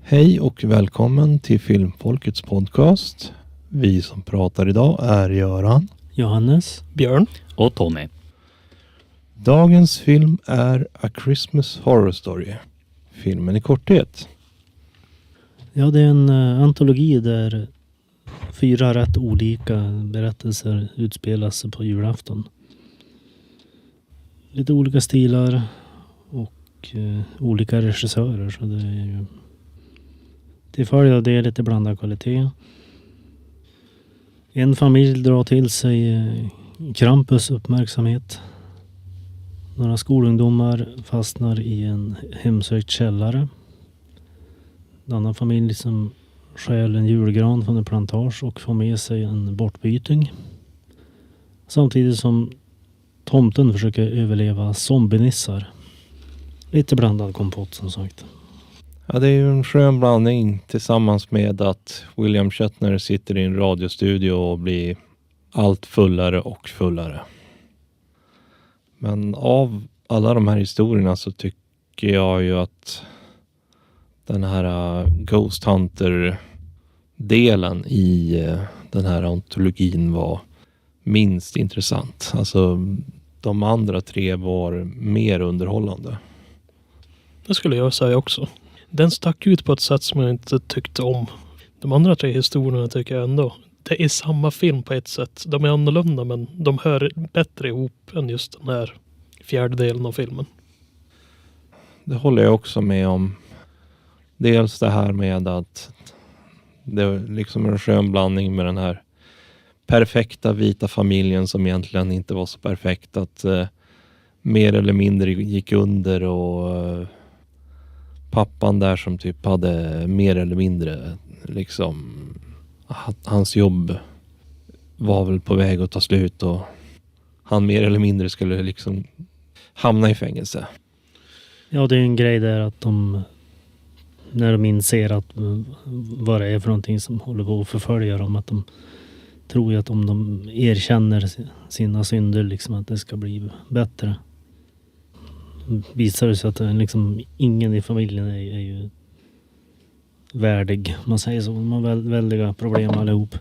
Hej och välkommen till Filmfolkets podcast. Vi som pratar idag är Göran, Johannes, Björn och Tommy. Dagens film är A Christmas Horror Story. Filmen i korthet. Ja, det är en antologi där 4 rätt olika berättelser utspelas på julafton. Lite olika stilar och olika regissörer, så det är ju till följd av det lite blandad kvalitet. En familj drar till sig Krampus uppmärksamhet. Några skolungdomar fastnar i en hemsökt källare. En annan familj som stjäl en julgran från en plantage och får med sig en bortbyting. Samtidigt som tomten försöker överleva zombie-nissar. Lite blandad kompott som sagt. Ja, det är ju en skön blandning tillsammans med att William Shatner sitter i en radiostudio och blir allt fullare och fullare. Men av alla de här historierna så tycker jag ju att den här Ghost Hunter-delen i den här antologin var minst intressant. Alltså de andra 3 var mer underhållande. Det skulle jag säga också. Den stack ut på ett sätt som jag inte tyckte om. De andra 3 historierna tycker jag ändå. Det är samma film på ett sätt. De är annorlunda, men de hör bättre ihop än just den här 4:e delen av filmen. Det håller jag också med om. Dels det här med att det är liksom en skön blandning med den här perfekta vita familjen som egentligen inte var så perfekt. Att mer eller mindre gick under och pappan där som typ hade mer eller mindre liksom hans jobb var väl på väg att ta slut och han mer eller mindre skulle liksom hamna i fängelse. Ja, det är en grej där att när de inser att vad det är för någonting som håller på att förfölja dem, att de tror ju att om de erkänner sina synder liksom att det ska bli bättre. Visar det sig att liksom ingen i familjen är ju värdig, man säger så. De har väldiga problem allihop.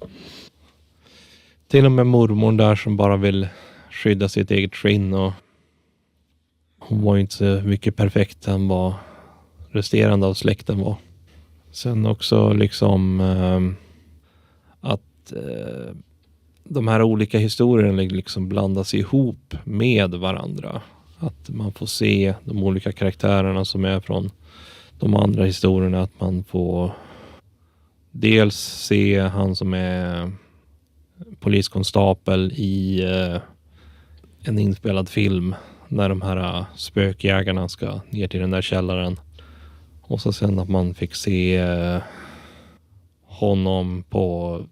Till och med mormor där som bara vill skydda sitt eget skinn, och hon var ju inte så mycket perfekt än vad resterande av släkten var. Sen också liksom att de här olika historierna liksom blandas ihop med varandra. Att man får se de olika karaktärerna som är från de andra historierna. Att man får dels se han som är poliskonstapel i en inspelad film när de här spökjägarna ska ner till den där källaren. Och så sen att man fick se honom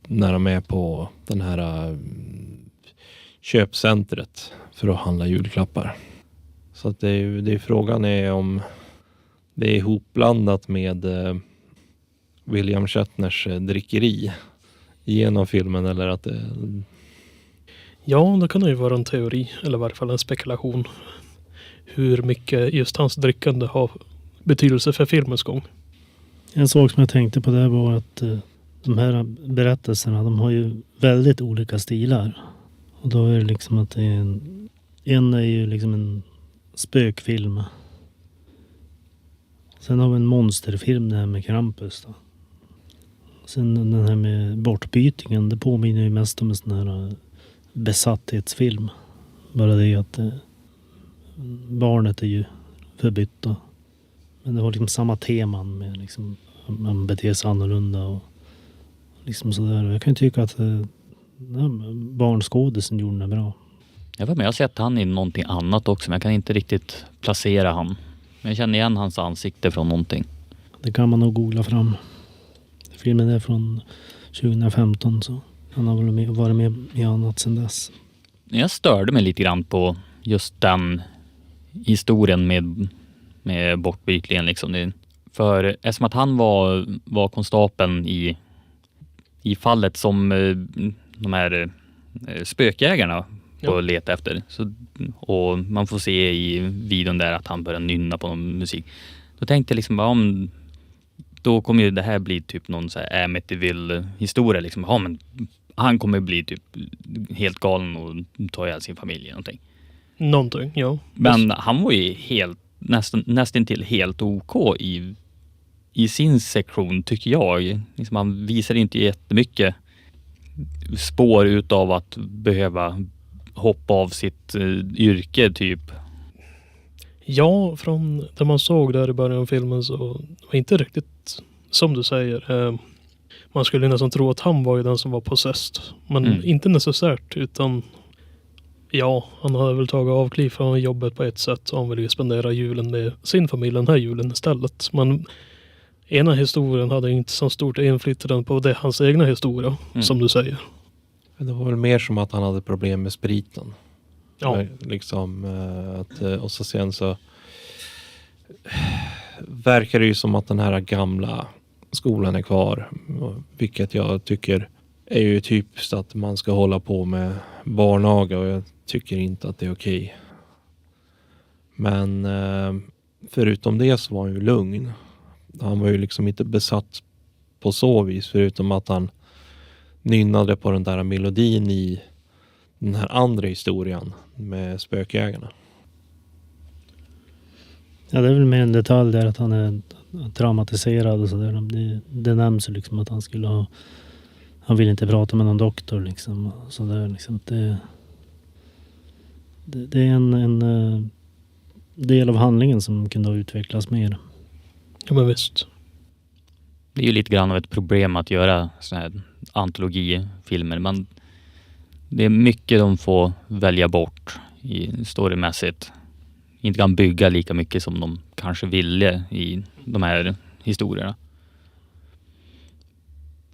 när de är på den här köpcentret för att handla julklappar. Så att det är frågan är om det är ihopblandat med William Shatners drickeri genom filmen, eller att det... Ja, det kan ju vara en teori, eller i varje fall en spekulation. Hur mycket just hans drickande har betydelse för filmens gång. En sak som jag tänkte på där var att de här berättelserna, de har ju väldigt olika stilar. Och då är det liksom att det är en är ju liksom en spökfilm. Sen har vi en monsterfilm, det här med Krampus då. Sen den här med bortbytingen, det påminner ju mest om en sån här besatthetsfilm. Bara det att barnet är ju förbytta. Men det har liksom samma teman med liksom man beter sig annorlunda och liksom sådär. Jag kan tycka att barnskådisen gjorde det bra. Jag har sett han i någonting annat också, men jag kan inte riktigt placera han. Men jag känner igen hans ansikte från någonting. Det kan man nog googla fram. Filmen är från 2015, så han har väl varit med i annat sedan dess. Jag störde mig lite grann på just den historien med bortbytlingen liksom. För eftersom att han var konstapeln i fallet som de här spökjägarna på att leta efter. Så, och man får se i videon där att han börjar nynna på någon musik. Då tänkte jag liksom, om då kommer ju det här bli typ någon så här Amityville-historia. Liksom. Ja, men han kommer bli typ helt galen och ta ihjäl sin familj eller någonting. Någonting, ja. Men han var ju nästan till helt OK i sin sektion, tycker jag. Liksom, han visar inte jättemycket spår utav att behöva hoppa av sitt yrke typ. Ja, från det man såg där i början av filmen så var det inte riktigt som du säger. Man skulle nästan tro att han var ju den som var possessed. Men inte necessärt, utan ja, han hade väl tagit avkliv från jobbet på ett sätt och han ville ju spendera julen med sin familj den här julen istället. Men ena historien hade inte så stort inflytande på det, hans egna historia, som du säger. Det var väl mer som att han hade problem med spriten. Ja. Liksom, och så sen så verkar det ju som att den här gamla skolan är kvar. Vilket jag tycker är ju typiskt att man ska hålla på med barnaga, och jag tycker inte att det är okej. Men förutom det så var han ju lugn. Han var ju liksom inte besatt på så vis, förutom att han nynnade på den där melodin i den här andra historien med spökjägarna. Ja, det är väl mer en detalj där att han är traumatiserad och sådär. Det nämns ju liksom att han skulle ha... Han vill inte prata med någon doktor liksom. Så där, liksom det är en del av handlingen som kunde ha utvecklats mer. Ja, men visst. Det är ju lite grann av ett problem att göra såna här antologifilmer. Det är mycket de får välja bort i storymässigt. Inte kan bygga lika mycket som de kanske ville i de här historierna.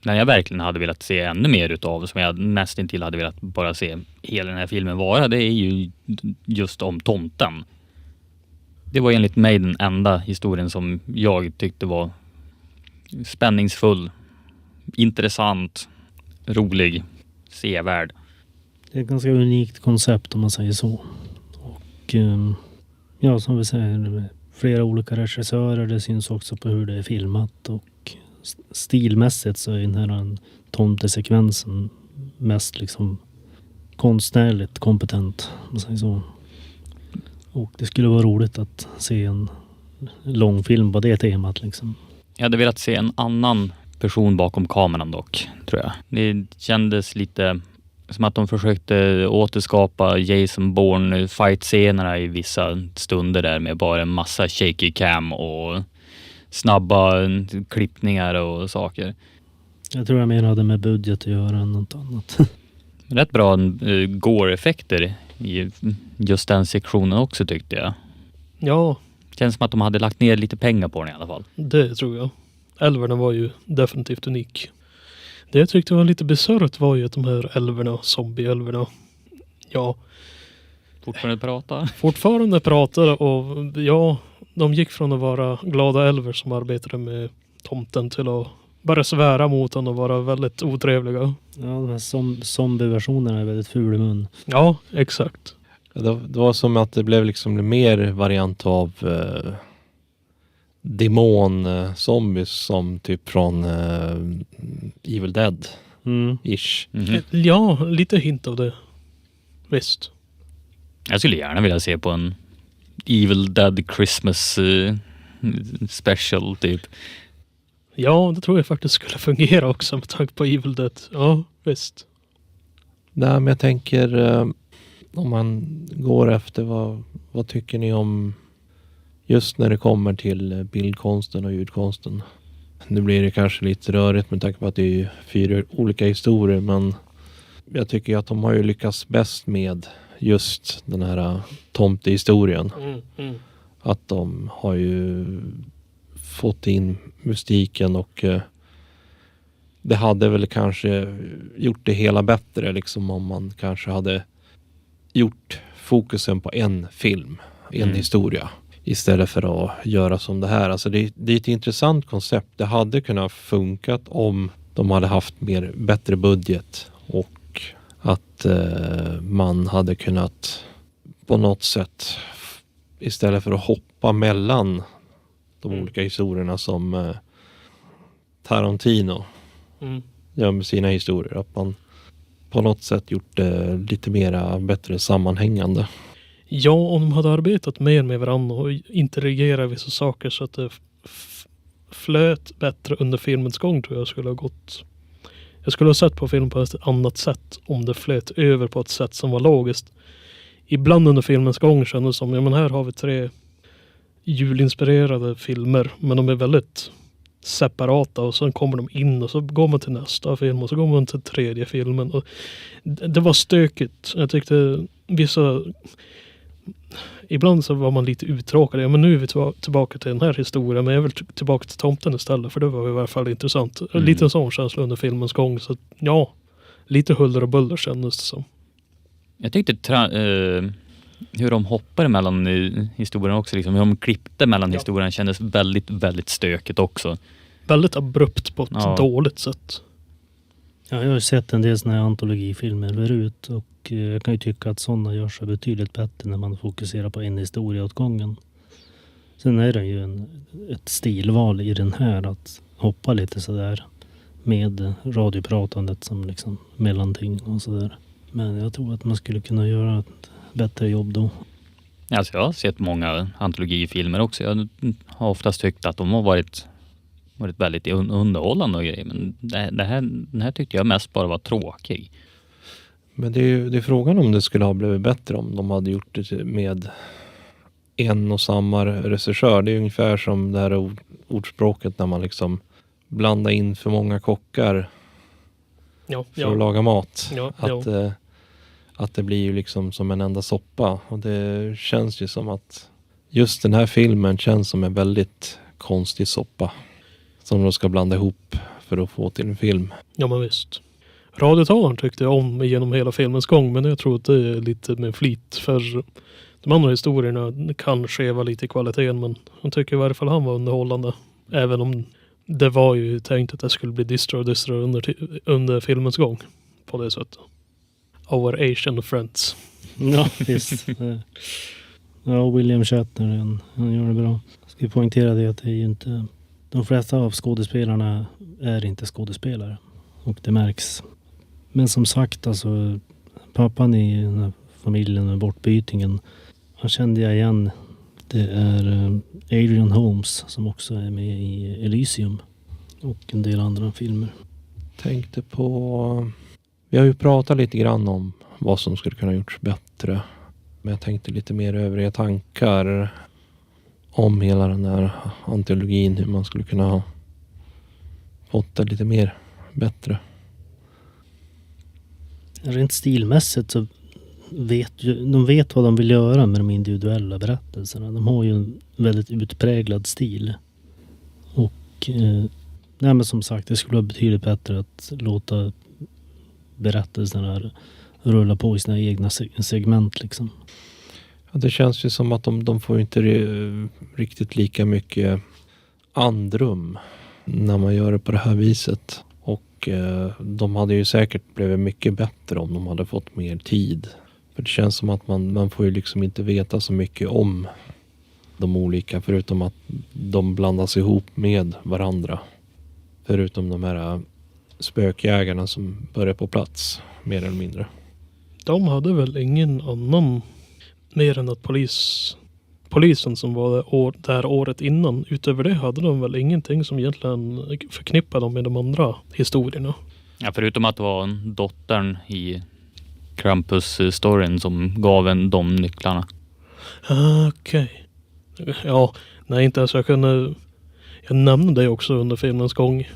När jag verkligen hade velat se ännu mer utav, som jag nästan till hade velat bara se hela den här filmen vara, det är ju just om tomten. Det var enligt mig den enda historien som jag tyckte var spänningsfull, intressant, rolig, sevärd. Det är ett ganska unikt koncept om man säger så. Och ja, som vi säger, med flera olika regissörer, det syns också på hur det är filmat, och stilmässigt så är den här tomtesekvensen mest liksom konstnärligt kompetent, om man säger så. Och det skulle vara roligt att se en långfilm på det temat liksom. Jag hade velat se en annan person bakom kameran dock, tror jag. Det kändes lite som att de försökte återskapa Jason Bourne fight-scenerna i vissa stunder där med bara en massa shaky cam och snabba klippningar och saker. Jag tror jag mer hade med budget att göra än något annat. Rätt bra gore-effekter i just den sektionen också, tyckte jag. Ja. Känns som att de hade lagt ner lite pengar på den i alla fall. Det tror jag. Älvarna var ju definitivt unik. Det jag tyckte var lite bisarrt var ju att de här älvarna, zombie-älvarna, ja. Fortfarande pratar och ja, de gick från att vara glada älvar som arbetade med tomten till att bara svära mot honom och vara väldigt otrevliga. Ja, de här zombie-versionerna är väldigt ful i mun. Ja, exakt. Det var som att det blev liksom mer variant av demon-zombies som typ från Evil Dead-ish. Ja, lite hint av det. Visst. Jag skulle gärna vilja se på en Evil Dead Christmas special typ. Ja, det tror jag faktiskt skulle fungera också med tanke på Evil Dead. Ja, visst. Nej, men jag tänker om man går efter vad tycker ni om just när det kommer till bildkonsten och ljudkonsten? Nu blir det kanske lite rörigt med tanke på att det är 4 olika historier, men jag tycker att de har ju lyckats bäst med just den här tomtehistorien. Att de har ju fått in mystiken, och det hade väl kanske gjort det hela bättre liksom om man kanske hade gjort fokusen på en film, en historia, istället för att göra som det här. Alltså det är ett intressant koncept. Det hade kunnat funkat om de hade haft bättre budget, och att man hade kunnat på något sätt, istället för att hoppa mellan de olika historierna som Tarantino Mm. gör med sina historier. Att man på något sätt gjort det lite mera bättre sammanhängande. Ja, om de hade arbetat mer med varandra och interagerat vissa saker så att det flöt bättre under filmens gång, tror jag skulle ha gått. Jag skulle ha sett på film på ett annat sätt om det flöt över på ett sätt som var logiskt. Ibland under filmens gång kändes det som, ja men här har vi 3 julinspirerade filmer, men de är väldigt separata och sen kommer de in och så går man till nästa film och så går man till 3:e filmen. Och det var stökigt. Jag tyckte vissa... Ibland så var man lite uttråkad. Ja, men nu är vi tillbaka till den här historien, men jag vill tillbaka till tomten istället, för det var i alla fall intressant. Lite en sån känsla under filmens gång. Så ja, lite huller och buller kändes det som. Jag tyckte hur de hoppade mellan historien också, liksom, hur de klippte mellan historien kändes väldigt, väldigt stökigt också. Väldigt abrupt på ett dåligt sätt. Ja, jag har sett en del såna här antologifilmer förut och jag kan ju tycka att sådana gör sig betydligt bättre när man fokuserar på en historia åt gången. Sen är det ju ett stilval i den här att hoppa lite sådär med radiopratandet som liksom mellanting och sådär. Men jag tror att man skulle kunna göra ett bättre jobb då. Alltså jag har sett många antologifilmer också. Jag har oftast tyckt att de har varit väldigt underhållande och grejer. Men den här tyckte jag mest bara var tråkig. Men det är frågan om det skulle ha blivit bättre om de hade gjort det med en och samma regissör. Det är ungefär som det här ordspråket när man liksom blandar in för många kockar för att laga mat. Att det blir ju liksom som en enda soppa. Och det känns ju som att just den här filmen känns som en väldigt konstig soppa som de ska blanda ihop för att få till en film. Ja, men visst. Radiotalaren tyckte jag om genom hela filmens gång, men jag tror att det är lite med flit, för de andra historierna kan skeva lite i kvaliteten, men jag tycker i varje fall han var underhållande. Även om det var ju tänkt att det skulle bli dystrare under filmens gång på det sättet. Our Asian Friends. Ja, visst. Ja, William Shatner, han gör det bra. Ska vi poängtera det att det är ju inte... De flesta av skådespelarna är inte skådespelare. Och det märks. Men som sagt, alltså pappan i den här familjen med bortbytingen, han kände jag igen. Det är Adrian Holmes som också är med i Elysium och en del andra filmer. Tänkte på... Vi har ju pratat lite grann om vad som skulle kunna gjorts bättre. Men jag tänkte lite mer övriga tankar om hela den här antologin. Hur man skulle kunna ha fått det lite mer bättre. Rent stilmässigt så vet vad de vill göra med de individuella berättelserna. De har ju en väldigt utpräglad stil. Och nej, men som sagt, det skulle vara betydligt bättre att låta berättelserna rulla på i sina egna segment liksom. Ja, det känns ju som att de får inte riktigt lika mycket andrum när man gör det på det här viset. Och de hade ju säkert blivit mycket bättre om de hade fått mer tid. För det känns som att man får ju liksom inte veta så mycket om de olika, förutom att de blandas ihop med varandra. Förutom de här spökjägarna som börjar på plats, mer eller mindre. De hade väl ingen annan mer än att polisen som var där året innan. Utöver det hade de väl ingenting som egentligen förknippade dem med de andra historierna. Ja, förutom att det var dottern i Krampus-storyn som gav en de nycklarna. Okej. Ja, nej, inte ens jag nämnde det också under filmens gång.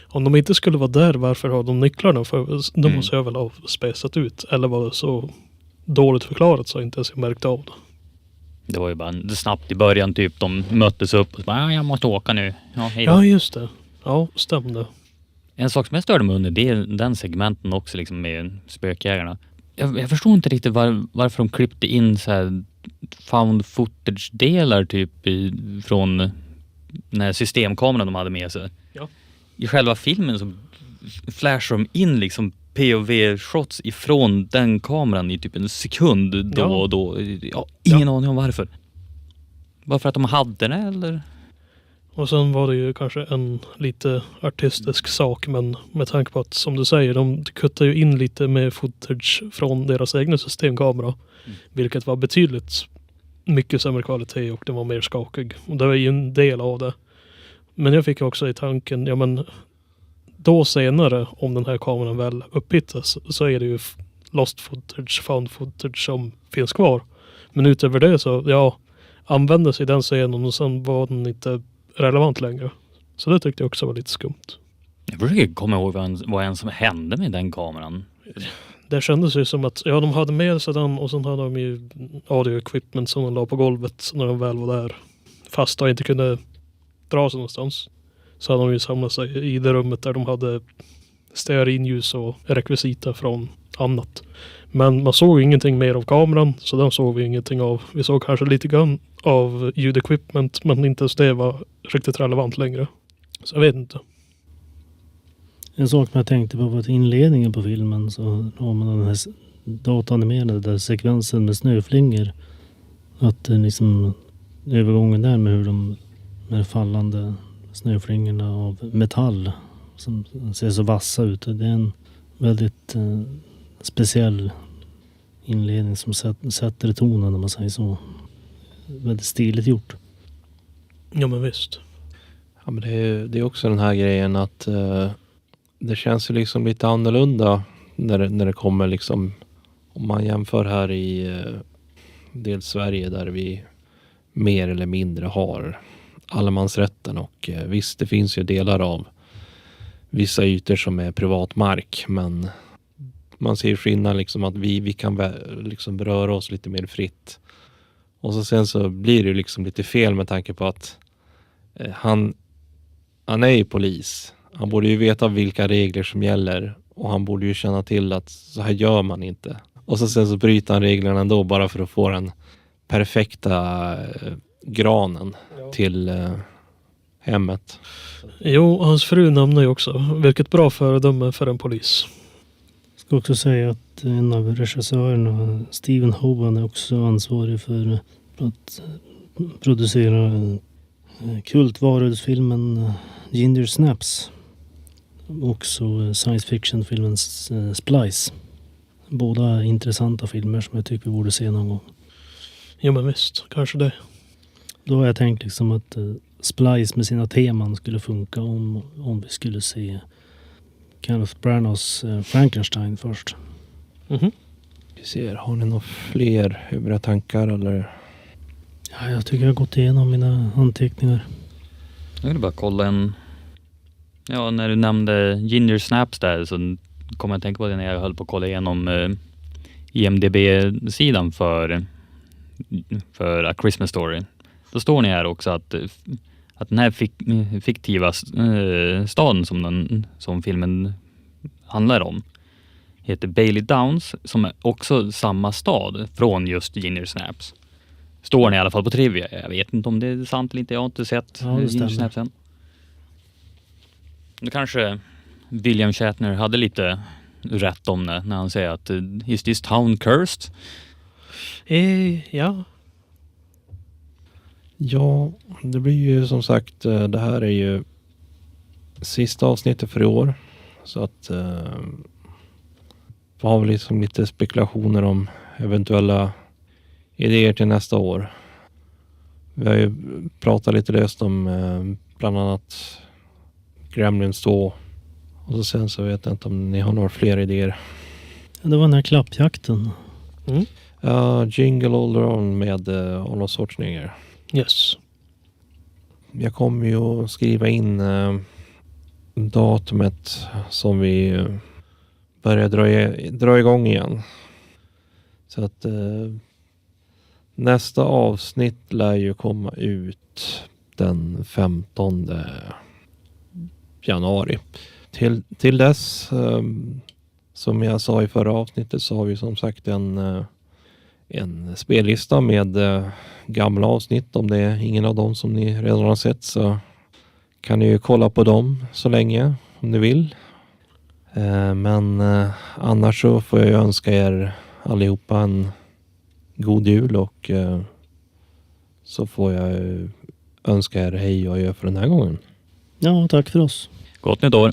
Om de inte skulle vara där, varför har de nycklarna? För de måste jag väl ha spesat ut. Eller var det så dåligt förklarat så inte ens jag märkte av det. Det var ju bara snabbt i början typ. De möttes upp och bara, jag måste åka nu. Ja, hej då. Ja, just det. Ja, stämde. En sak som jag störde mig under, det är den segmenten också liksom med spökjägarna. Jag förstår inte riktigt varför de klippte in så här found footage-delar typ från den här systemkameran de hade med sig. Ja. I själva filmen så flashar de in liksom POV-shots ifrån den kameran i typ en sekund då och då. Ja, ingen aning om varför. Varför att de hade det eller? Och sen var det ju kanske en lite artistisk sak, men med tanke på att, som du säger, de kuttar ju in lite med footage från deras egna systemkamera. Vilket var betydligt mycket sämre kvalitet och den var mer skakig. Och det var ju en del av det. Men jag fick också i tanken, ja men då senare, om den här kameran väl upphittas, så är det ju lost footage, found footage som finns kvar. Men utöver det så, ja, användes i den scenen och sen var den inte relevant längre. Så det tyckte jag också var lite skumt. Jag försöker komma ihåg vad än som hände med den kameran. Det kändes ju som att, ja, de hade med sig den och sen hade de ju audio equipment som de la på golvet när de väl var där. Fast de inte kunde dra sig någonstans. Så hade de ju samlat sig i det rummet där de hade stearinljus och rekvisita från annat. Men man såg ingenting mer av kameran, så den såg vi ingenting av. Vi såg kanske lite grann av ljudequipment, men inte ens det var riktigt relevant längre. Så jag vet inte. En sak jag tänkte på var att inledningen på filmen så har man den här datanimerade där sekvensen med snöflingor. Att det liksom övergången där med hur de fallande snöflingorna av metall som ser så vassa ut. Det är en väldigt speciell inledning som sätter tonen, om man säger så. Väldigt stiligt gjort. Ja, men visst. Ja, men det är också den här grejen att det känns ju liksom lite annorlunda när det kommer liksom, om man jämför här i dels Sverige där vi mer eller mindre har allemansrätten, och visst, det finns ju delar av vissa ytor som är privat mark, men man ser skillnad liksom att vi kan liksom röra oss lite mer fritt. Och så sen så blir det ju liksom lite fel med tanke på att han är ju polis. Han borde ju veta vilka regler som gäller, och han borde ju känna till att så här gör man inte. Och så sen så bryter han reglerna ändå bara för att få den perfekta granen till hemmet. Jo, hans fru nämner ju också, vilket bra föredöme för en polis. Jag ska också säga att en av regissörerna, Stephen Hoban, är också ansvarig för att producera kultvarulvsfilmen Ginger Snaps. Också science fiction-filmen Splice. Båda intressanta filmer som jag tycker vi borde se någon gång. Ja, men visst, kanske det. Då har jag tänkt liksom att Splice med sina teman skulle funka om vi skulle se Kenneth Branaghs Frankenstein först. Mhm. Vi ser, har ni några fler övriga tankar eller? Ja, jag tycker jag har gått igenom mina anteckningar. Jag vill bara kolla Ja, när du nämnde Ginger Snaps där så kom jag att tänka på det när jag höll på att kolla igenom IMDb-sidan för A Christmas Story. Då står ni här också att den här fiktiva staden som filmen handlar om heter Bailey Downs, som är också samma stad från just Ginger Snaps. Står ni i alla fall på trivia. Jag vet inte om det är sant eller inte. Jag har inte sett Ginger Snaps än. Nu kanske William Shatner hade lite rätt om det när han säger att is this town cursed? Ja. Ja, det blir ju som sagt, det här är ju sista avsnittet för i år. Så att vi har liksom lite spekulationer om eventuella idéer till nästa år. Vi har ju pratat lite löst om bland annat Gremlins 2. Och så sen så vet jag inte om ni har några fler idéer. Ja, det var den här klappjakten. Jingle All Around med Arnold Schwarzenegger. Yes. Jag kommer ju att skriva in datumet som vi börjar dra igång igen. Så att nästa avsnitt lär ju komma ut den 15 januari. Till dess, som jag sa i förra avsnittet, så har vi som sagt en spellista med gamla avsnitt. Om det är ingen av dem som ni redan har sett så kan ni ju kolla på dem så länge om ni vill. Men annars så får jag önska er allihopa en god jul, och så får jag önska er hej och adjö för den här gången. Ja, tack för oss. Gott nytt år!